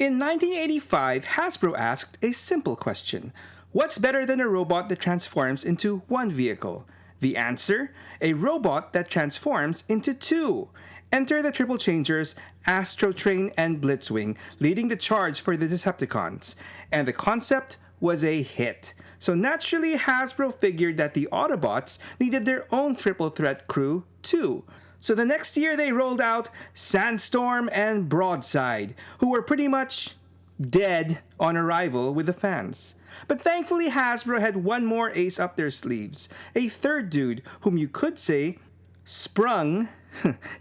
In 1985, Hasbro asked a simple question. What's better than a robot that transforms into one vehicle? The answer? A robot that transforms into two. Enter the Triple Changers, Astrotrain, and Blitzwing, leading the charge for the Decepticons. And the concept was a hit. So naturally, Hasbro figured that the Autobots needed their own triple threat crew too. So the next year they rolled out Sandstorm and Broadside, who were pretty much dead on arrival with the fans. But thankfully Hasbro had one more ace up their sleeves, a third dude whom you could say sprung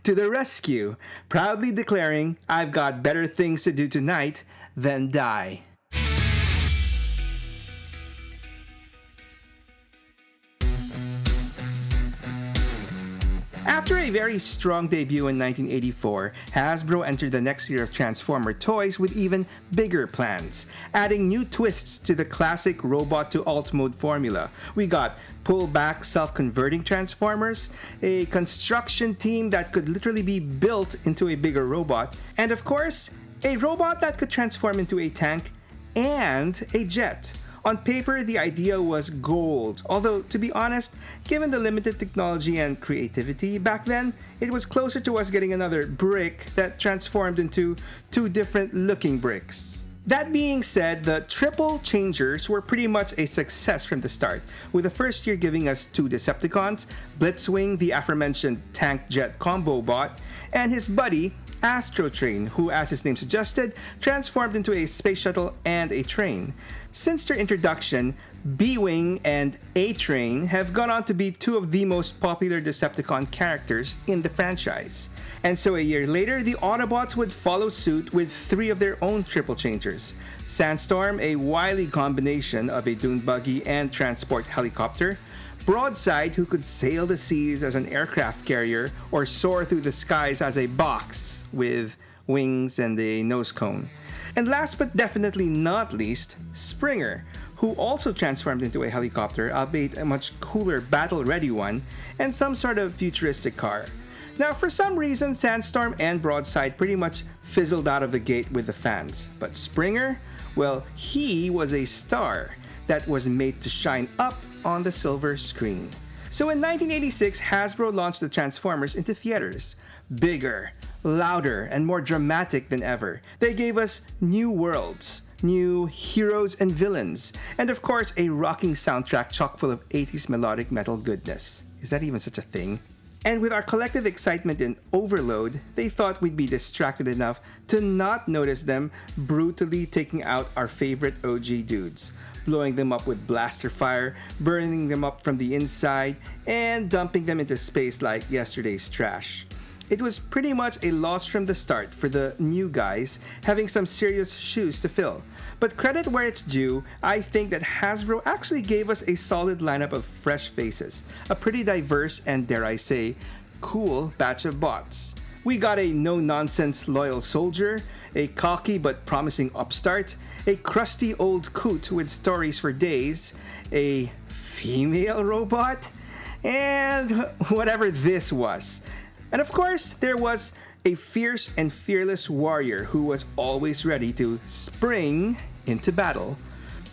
to the rescue, proudly declaring, "I've got better things to do tonight than die." After a very strong debut in 1984, Hasbro entered the next year of Transformer toys with even bigger plans, adding new twists to the classic robot to alt mode formula. We got pull-back self-converting Transformers, a construction team that could literally be built into a bigger robot, and of course, a robot that could transform into a tank and a jet. On paper, the idea was gold, although to be honest, given the limited technology and creativity back then, it was closer to us getting another brick that transformed into two different looking bricks. That being said, the Triple Changers were pretty much a success from the start, with the first year giving us two Decepticons, Blitzwing, the aforementioned tank jet combo bot, and his buddy, Astrotrain, who, as his name suggested, transformed into a space shuttle and a train. Since their introduction, B-Wing and A-Train have gone on to be two of the most popular Decepticon characters in the franchise. And so a year later, the Autobots would follow suit with three of their own Triple Changers. Sandstorm, a wily combination of a dune buggy and transport helicopter. Broadside, who could sail the seas as an aircraft carrier or soar through the skies as a box with wings and a nose cone. And last but definitely not least, Springer, who also transformed into a helicopter, albeit a much cooler battle-ready one, and some sort of futuristic car. Now, for some reason, Sandstorm and Broadside pretty much fizzled out of the gate with the fans. But Springer, well, he was a star that was made to shine up on the silver screen. So in 1986, Hasbro launched the Transformers into theaters. Bigger, louder, and more dramatic than ever. They gave us new worlds, new heroes and villains, and of course a rocking soundtrack chock full of 80s melodic metal goodness. Is that even such a thing? And with our collective excitement and overload, they thought we'd be distracted enough to not notice them brutally taking out our favorite OG dudes, blowing them up with blaster fire, burning them up from the inside, and dumping them into space like yesterday's trash. It was pretty much a loss from the start for the new guys, having some serious shoes to fill. But credit where it's due, I think that Hasbro actually gave us a solid lineup of fresh faces, a pretty diverse and, dare I say, cool batch of bots. We got a no-nonsense loyal soldier, a cocky but promising upstart, a crusty old coot with stories for days, a female robot, and whatever this was. And of course, there was a fierce and fearless warrior who was always ready to spring into battle.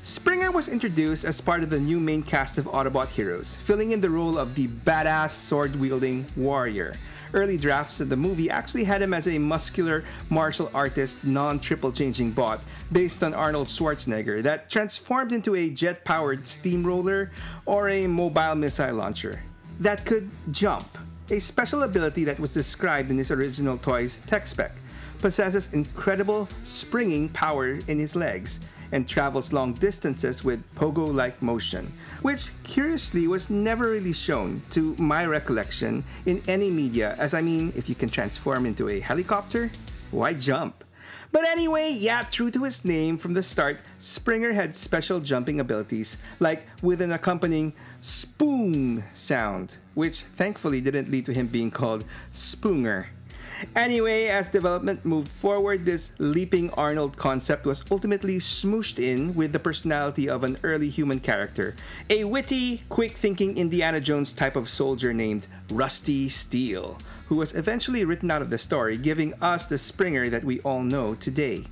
Springer was introduced as part of the new main cast of Autobot heroes, filling in the role of the badass sword-wielding warrior. Early drafts of the movie actually had him as a muscular martial artist non-triple changing bot based on Arnold Schwarzenegger that transformed into a jet-powered steamroller or a mobile missile launcher that could jump. A special ability that was described in his original toy's tech spec, possesses incredible springing power in his legs, and travels long distances with pogo-like motion, which curiously was never really shown, to my recollection, in any media, as I mean, if you can transform into a helicopter, why jump? But anyway, yeah, true to his name from the start, Springer had special jumping abilities, like with an accompanying spoon sound, which thankfully didn't lead to him being called Spoonger. Anyway, as development moved forward, this leaping Arnold concept was ultimately smooshed in with the personality of an early human character, a witty, quick-thinking Indiana Jones type of soldier named Rusty Steele, who was eventually written out of the story, giving us the Springer that we all know today.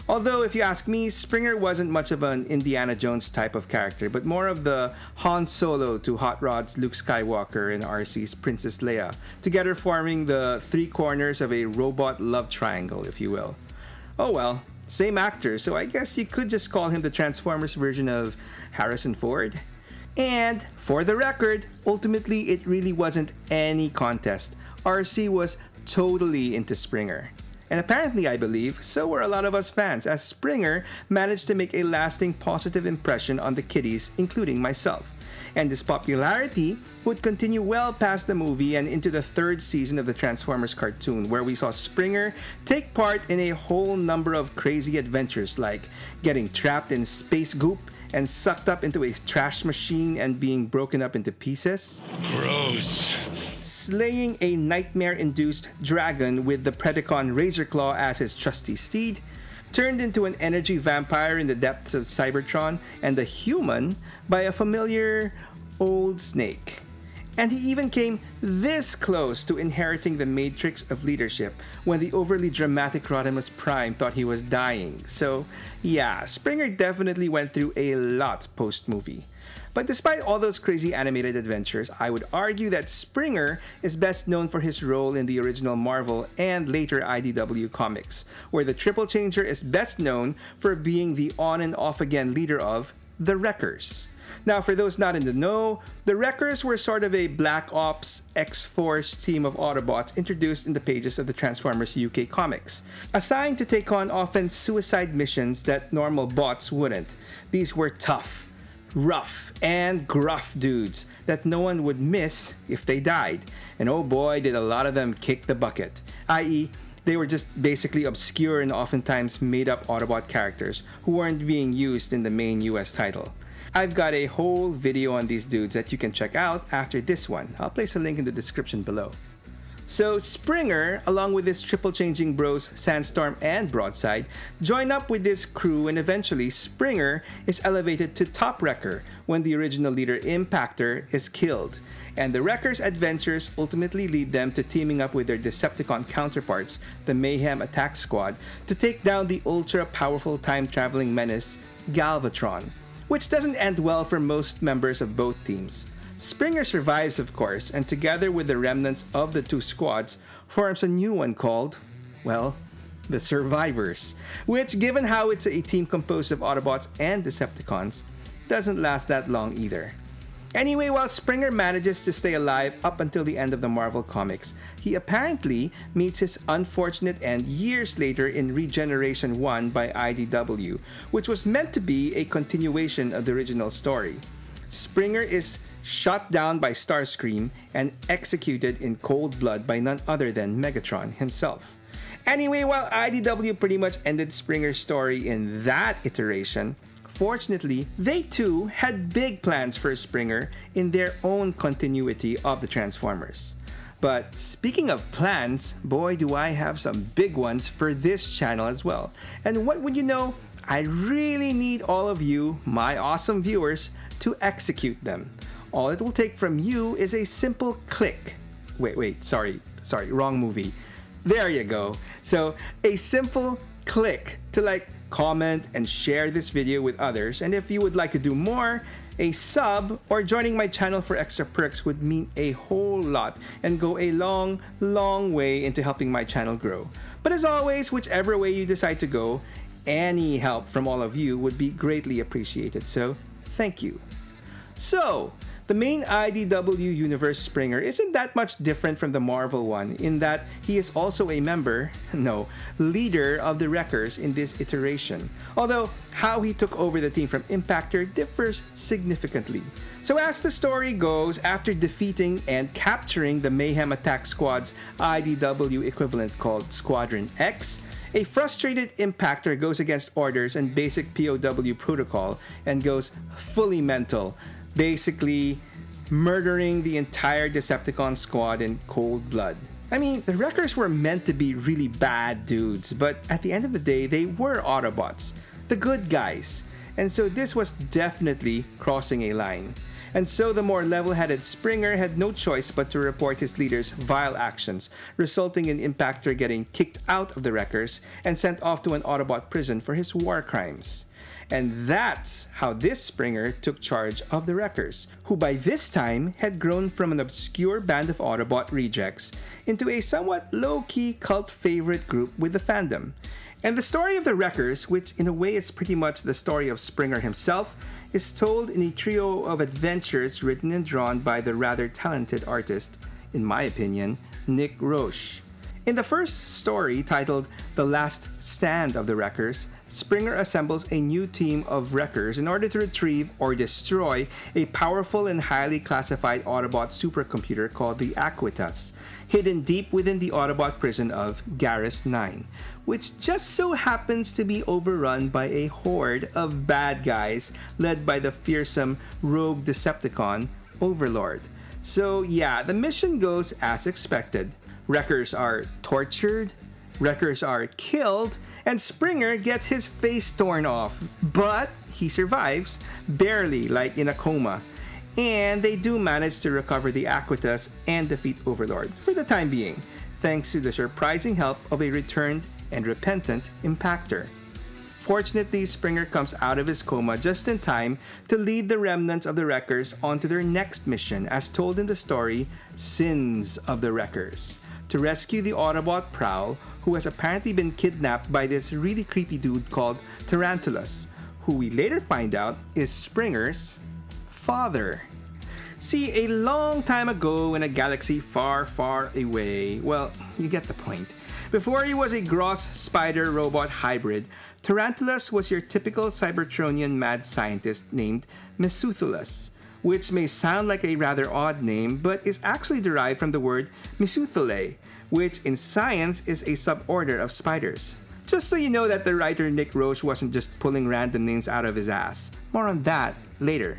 Although, if you ask me, Springer wasn't much of an Indiana Jones type of character, but more of the Han Solo to Hot Rod's Luke Skywalker and Arcee's Princess Leia, together forming the three corners of a robot love triangle, if you will. Oh well, same actor, so I guess you could just call him the Transformers version of Harrison Ford. And, for the record, ultimately it really wasn't any contest. Arcee was totally into Springer. And apparently, I believe, so were a lot of us fans, as Springer managed to make a lasting positive impression on the kiddies, including myself. And this popularity would continue well past the movie and into the third season of the Transformers cartoon, where we saw Springer take part in a whole number of crazy adventures, like getting trapped in space goop and sucked up into a trash machine and being broken up into pieces. Gross. Slaying a nightmare-induced dragon with the Predacon Razorclaw as his trusty steed, turned into an energy vampire in the depths of Cybertron, and a human by a familiar old snake. And he even came this close to inheriting the matrix of leadership when the overly dramatic Rodimus Prime thought he was dying. So yeah, Springer definitely went through a lot post-movie. But despite all those crazy animated adventures, I would argue that Springer is best known for his role in the original Marvel and later IDW comics, where the Triple Changer is best known for being the on and off again leader of the Wreckers. Now, for those not in the know, the Wreckers were sort of a Black Ops X-Force team of Autobots introduced in the pages of the Transformers UK comics, assigned to take on often suicide missions that normal bots wouldn't. These were tough, rough, and gruff dudes that no one would miss if they died. And oh boy, did a lot of them kick the bucket, i.e., they were just basically obscure and oftentimes made-up Autobot characters who weren't being used in the main US title. I've got a whole video on these dudes that you can check out after this one. I'll place a link in the description below. So Springer, along with his triple changing bros Sandstorm and Broadside, join up with this crew, and eventually Springer is elevated to top wrecker when the original leader Impactor is killed. And the Wreckers' adventures ultimately lead them to teaming up with their Decepticon counterparts, the Mayhem Attack Squad, to take down the ultra-powerful time-traveling menace Galvatron, which doesn't end well for most members of both teams. Springer survives, of course, and together with the remnants of the two squads, forms a new one called, well, the Survivors, which, given how it's a team composed of Autobots and Decepticons, doesn't last that long either. Anyway, while Springer manages to stay alive up until the end of the Marvel comics, he apparently meets his unfortunate end years later in Regeneration 1 by IDW, which was meant to be a continuation of the original story. Springer is shot down by Starscream and executed in cold blood by none other than Megatron himself. Anyway, while IDW pretty much ended Springer's story in that iteration, fortunately, they too had big plans for Springer in their own continuity of the Transformers. But speaking of plans, boy do I have some big ones for this channel as well. And what would you know, I really need all of you, my awesome viewers, to execute them. All it will take from you is a simple click. Sorry, wrong movie. There you go. So a simple click to like, comment, and share this video with others. And if you would like to do more, a sub or joining my channel for extra perks would mean a whole lot and go a long, long way into helping my channel grow. But as always, whichever way you decide to go, any help from all of you would be greatly appreciated. So, thank you. So, the main IDW universe Springer isn't that much different from the Marvel one in that he is also a leader of the Wreckers in this iteration. Although, how he took over the team from Impactor differs significantly. So as the story goes, after defeating and capturing the Mayhem Attack Squad's IDW equivalent called Squadron X, a frustrated Impactor goes against orders and basic POW protocol and goes fully mental, basically murdering the entire Decepticon squad in cold blood. I mean, the Wreckers were meant to be really bad dudes, but at the end of the day, they were Autobots, the good guys. And so this was definitely crossing a line. And so the more level-headed Springer had no choice but to report his leader's vile actions, resulting in Impactor getting kicked out of the Wreckers and sent off to an Autobot prison for his war crimes. And that's how this Springer took charge of the Wreckers, who by this time had grown from an obscure band of Autobot rejects into a somewhat low-key cult favorite group with the fandom. And the story of the Wreckers, which in a way is pretty much the story of Springer himself, is told in a trio of adventures written and drawn by the rather talented artist, in my opinion, Nick Roche. In the first story, titled The Last Stand of the Wreckers, Springer assembles a new team of Wreckers in order to retrieve or destroy a powerful and highly classified Autobot supercomputer called the Aquitas, hidden deep within the Autobot prison of Garrus 9, which just so happens to be overrun by a horde of bad guys led by the fearsome rogue Decepticon, Overlord. So yeah, the mission goes as expected. Wreckers are tortured, Wreckers are killed, and Springer gets his face torn off. But he survives, barely, like in a coma. And they do manage to recover the Aquitas and defeat Overlord, for the time being, thanks to the surprising help of a returned and repentant Impactor. Fortunately, Springer comes out of his coma just in time to lead the remnants of the Wreckers onto their next mission, as told in the story, Sins of the Wreckers, to rescue the Autobot Prowl, who has apparently been kidnapped by this really creepy dude called Tarantulus, who we later find out is Springer's father. See, a long time ago in a galaxy far, far away, well, you get the point. Before he was a gross spider-robot hybrid, Tarantulus was your typical Cybertronian mad scientist named Mesuthelus, which may sound like a rather odd name, but is actually derived from the word Mesuthulae, which in science is a suborder of spiders. Just so you know that the writer Nick Roche wasn't just pulling random names out of his ass. More on that later.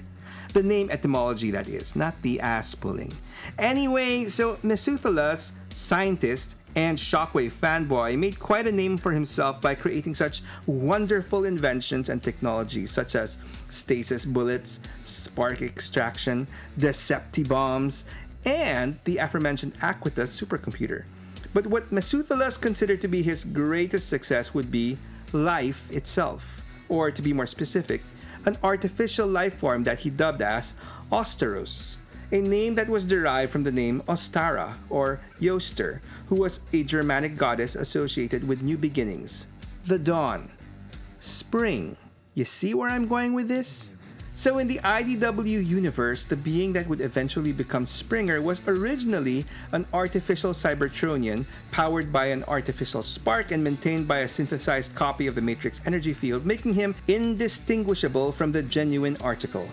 The name etymology, that is, not the ass pulling. Anyway, so Mesuthulus, scientist, and Shockwave fanboy, made quite a name for himself by creating such wonderful inventions and technologies such as stasis bullets, spark extraction, Decepti-bombs, and the aforementioned Aquitas supercomputer. But what Mesuthulus considered to be his greatest success would be life itself, or to be more specific, an artificial life form that he dubbed as Osteros, a name that was derived from the name Ostara, or Yoster, who was a Germanic goddess associated with new beginnings, the dawn, spring. You see where I'm going with this? So in the IDW universe, the being that would eventually become Springer was originally an artificial Cybertronian powered by an artificial spark and maintained by a synthesized copy of the Matrix energy field, making him indistinguishable from the genuine article.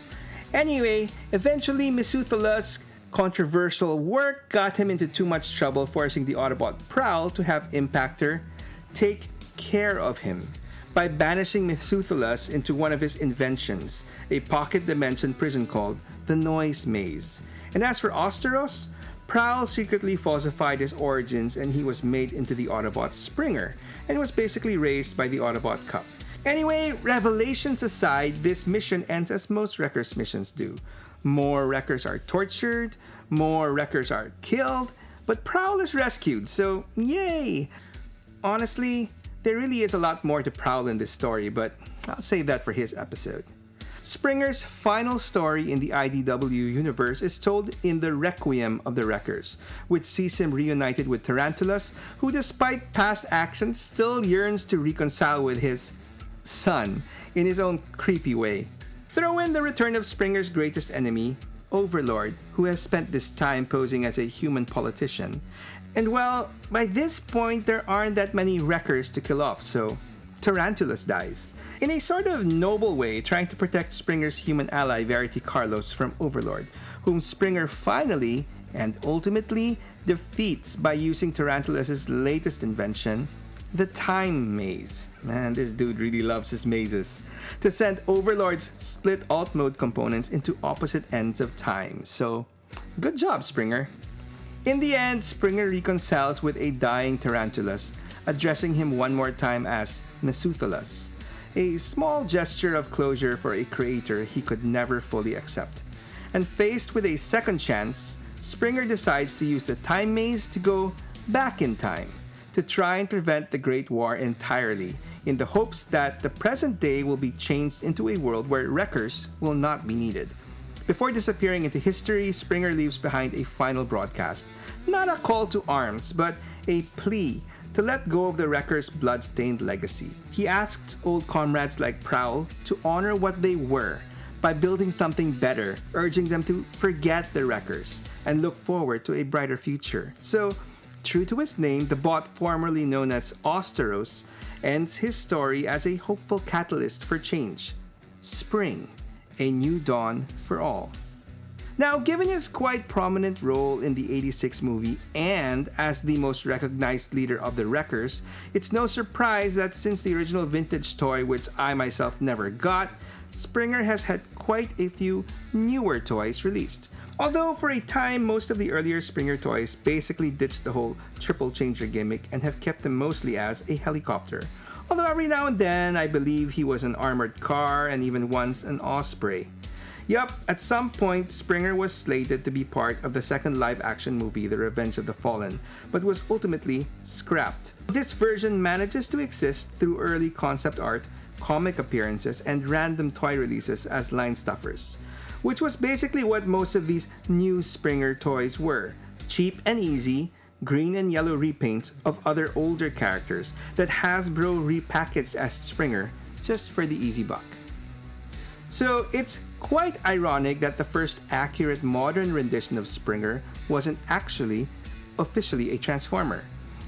Anyway, eventually Mesuthulus' controversial work got him into too much trouble, forcing the Autobot Prowl to have Impactor take care of him by banishing Mesuthulus into one of his inventions, a pocket dimension prison called the Noise Maze. And as for Osteros, Prowl secretly falsified his origins and he was made into the Autobot Springer and was basically raised by the Autobot Cup. Anyway, revelations aside, this mission ends as most Wreckers missions do. More Wreckers are tortured, more Wreckers are killed, but Prowl is rescued, so yay! Honestly, there really is a lot more to Prowl in this story, but I'll save that for his episode. Springer's final story in the IDW universe is told in the Requiem of the Wreckers, which sees him reunited with Tarantulus, who despite past actions still yearns to reconcile with his son in his own creepy way. Throw in the return of Springer's greatest enemy, Overlord, who has spent this time posing as a human politician. And well, by this point there aren't that many Wreckers to kill off, so Tarantulus dies, in a sort of noble way, trying to protect Springer's human ally Verity Carlos from Overlord, whom Springer finally and ultimately defeats by using Tarantulas' latest invention, the Time Maze. Man, this dude really loves his mazes. To send Overlord's split alt mode components into opposite ends of time. So, good job, Springer. In the end, Springer reconciles with a dying Tarantulus, addressing him one more time as Mesuthulus, a small gesture of closure for a creator he could never fully accept. And faced with a second chance, Springer decides to use the time maze to go back in time to try and prevent the Great War entirely, in the hopes that the present day will be changed into a world where wreckers will not be needed. Before disappearing into history, Springer leaves behind a final broadcast. Not a call to arms, but a plea to let go of the wreckers' blood-stained legacy. He asked old comrades like Prowl to honor what they were by building something better, urging them to forget the wreckers and look forward to a brighter future. So, true to his name, the bot formerly known as Osteros ends his story as a hopeful catalyst for change. Spring, a new dawn for all. Now, given his quite prominent role in the '86 movie and as the most recognized leader of the Wreckers, it's no surprise that since the original vintage toy, which I myself never got, Springer has had quite a few newer toys released. Although for a time, most of the earlier Springer toys basically ditched the whole triple changer gimmick and have kept him mostly as a helicopter. Although every now and then, I believe he was an armored car and even once an osprey. Yup, at some point, Springer was slated to be part of the second live-action movie, The Revenge of the Fallen, but was ultimately scrapped. This version manages to exist through early concept art, comic appearances, and random toy releases as line stuffers, which was basically what most of these new Springer toys were. Cheap and easy, green and yellow repaints of other older characters that Hasbro repackaged as Springer just for the easy buck. So it's quite ironic that the first accurate modern rendition of Springer wasn't actually officially a Transformer.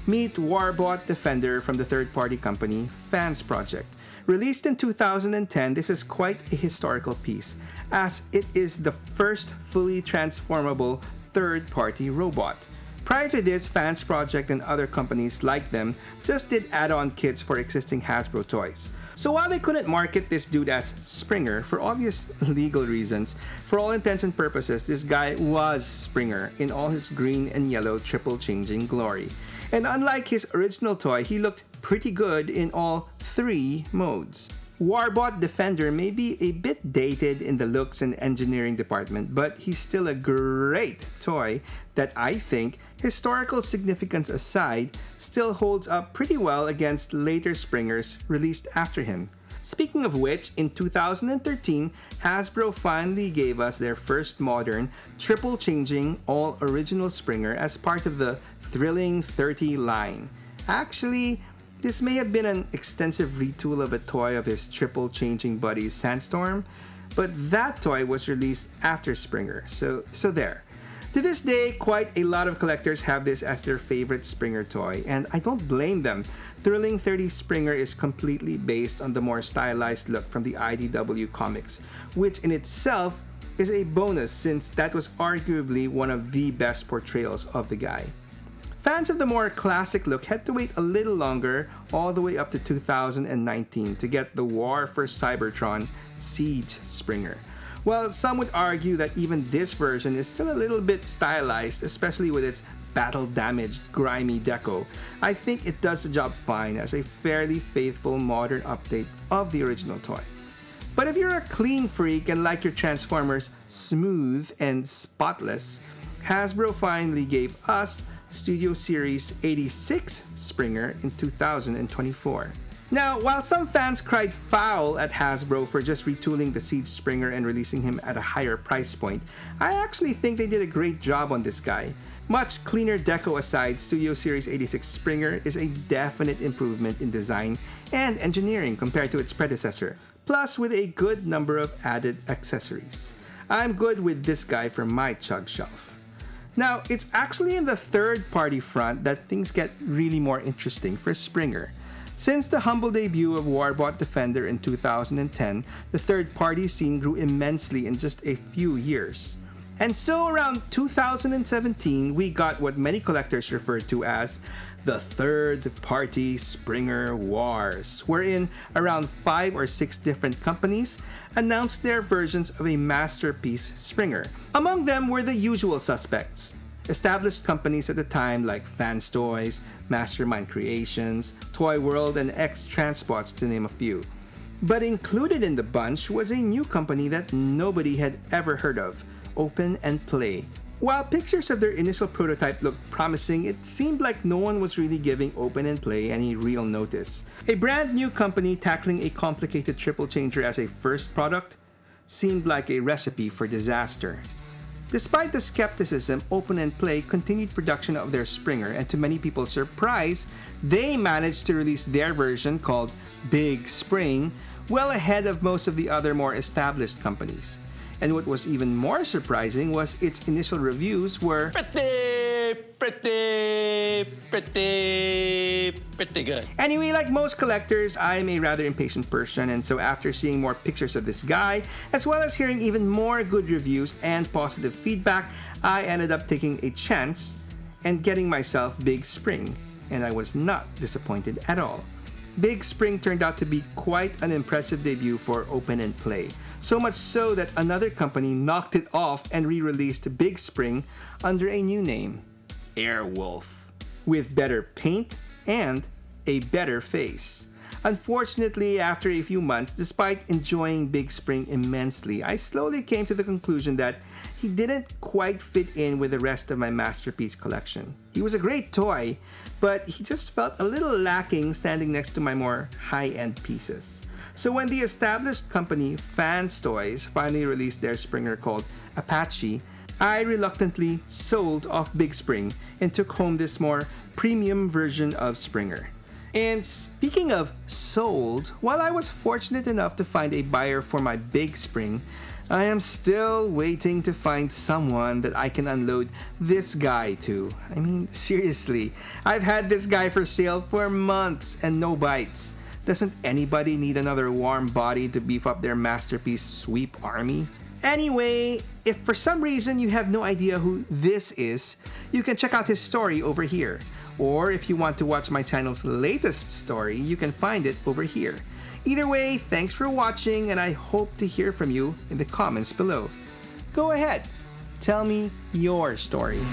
Meet Warbot Defender from the third-party company Fans Project. Released in 2010, this is quite a historical piece, as it is the first fully transformable third-party robot. Prior to this, Fans Project and other companies like them just did add-on kits for existing Hasbro toys. So while they couldn't market this dude as Springer for obvious legal reasons, for all intents and purposes, this guy was Springer in all his green and yellow triple changing glory. And unlike his original toy, he looked pretty good in all three modes. Warbot Defender may be a bit dated in the looks and engineering department, but he's still a great toy that I think, historical significance aside, still holds up pretty well against later Springers released after him. Speaking of which, in 2013, Hasbro finally gave us their first modern, triple-changing, all-original Springer as part of the Thrilling 30 line. Actually, this may have been an extensive retool of a toy of his triple-changing buddy Sandstorm, but that toy was released after Springer, so there. To this day, quite a lot of collectors have this as their favorite Springer toy, and I don't blame them. Thrilling 30 Springer is completely based on the more stylized look from the IDW comics, which in itself is a bonus since that was arguably one of the best portrayals of the guy. Fans of the more classic look had to wait a little longer, all the way up to 2019, to get the War for Cybertron Siege Springer. Well, some would argue that even this version is still a little bit stylized, especially with its battle-damaged, grimy deco. I think it does the job fine as a fairly faithful modern update of the original toy. But if you're a clean freak and like your Transformers smooth and spotless, Hasbro finally gave us Studio Series 86 Springer in 2024. Now, while some fans cried foul at Hasbro for just retooling the Siege Springer and releasing him at a higher price point, I actually think they did a great job on this guy. Much cleaner deco aside, Studio Series 86 Springer is a definite improvement in design and engineering compared to its predecessor, plus with a good number of added accessories. I'm good with this guy for my chug shelf. Now, it's actually in the third-party front that things get really more interesting for Springer. Since the humble debut of Warbot Defender in 2010, the third-party scene grew immensely in just a few years. And so around 2017, we got what many collectors refer to as the third-party Springer Wars, wherein around 5 or 6 different companies announced their versions of a masterpiece Springer. Among them were the usual suspects. Established companies at the time like Fans Toys, Mastermind Creations, Toy World, and X-Transpots to name a few. But included in the bunch was a new company that nobody had ever heard of, Open and Play. While pictures of their initial prototype looked promising, it seemed like no one was really giving Open and Play any real notice. A brand new company tackling a complicated triple changer as a first product seemed like a recipe for disaster. Despite the skepticism, Open and Play continued production of their Springer, and to many people's surprise, they managed to release their version called Big Spring well ahead of most of the other more established companies. And what was even more surprising was its initial reviews were pretty good. Anyway, like most collectors, I'm a rather impatient person, and so after seeing more pictures of this guy, as well as hearing even more good reviews and positive feedback, I ended up taking a chance and getting myself Big Spring, and I was not disappointed at all. Big Spring turned out to be quite an impressive debut for Open and Play, so much so that another company knocked it off and re-released Big Spring under a new name, Airwolf, with better paint and a better face. Unfortunately, after a few months, despite enjoying Big Spring immensely, I slowly came to the conclusion that he didn't quite fit in with the rest of my masterpiece collection. He was a great toy, but he just felt a little lacking standing next to my more high-end pieces. So when the established company Fans Toys finally released their Springer called Apache, I reluctantly sold off Big Spring and took home this more premium version of Springer. And speaking of sold, while I was fortunate enough to find a buyer for my Big Spring, I am still waiting to find someone that I can unload this guy to. I mean, seriously, I've had this guy for sale for months and no bites. Doesn't anybody need another warm body to beef up their masterpiece sweep army? Anyway, if for some reason you have no idea who this is, you can check out his story over here. Or if you want to watch my channel's latest story, you can find it over here. Either way, thanks for watching, and I hope to hear from you in the comments below. Go ahead, tell me your story.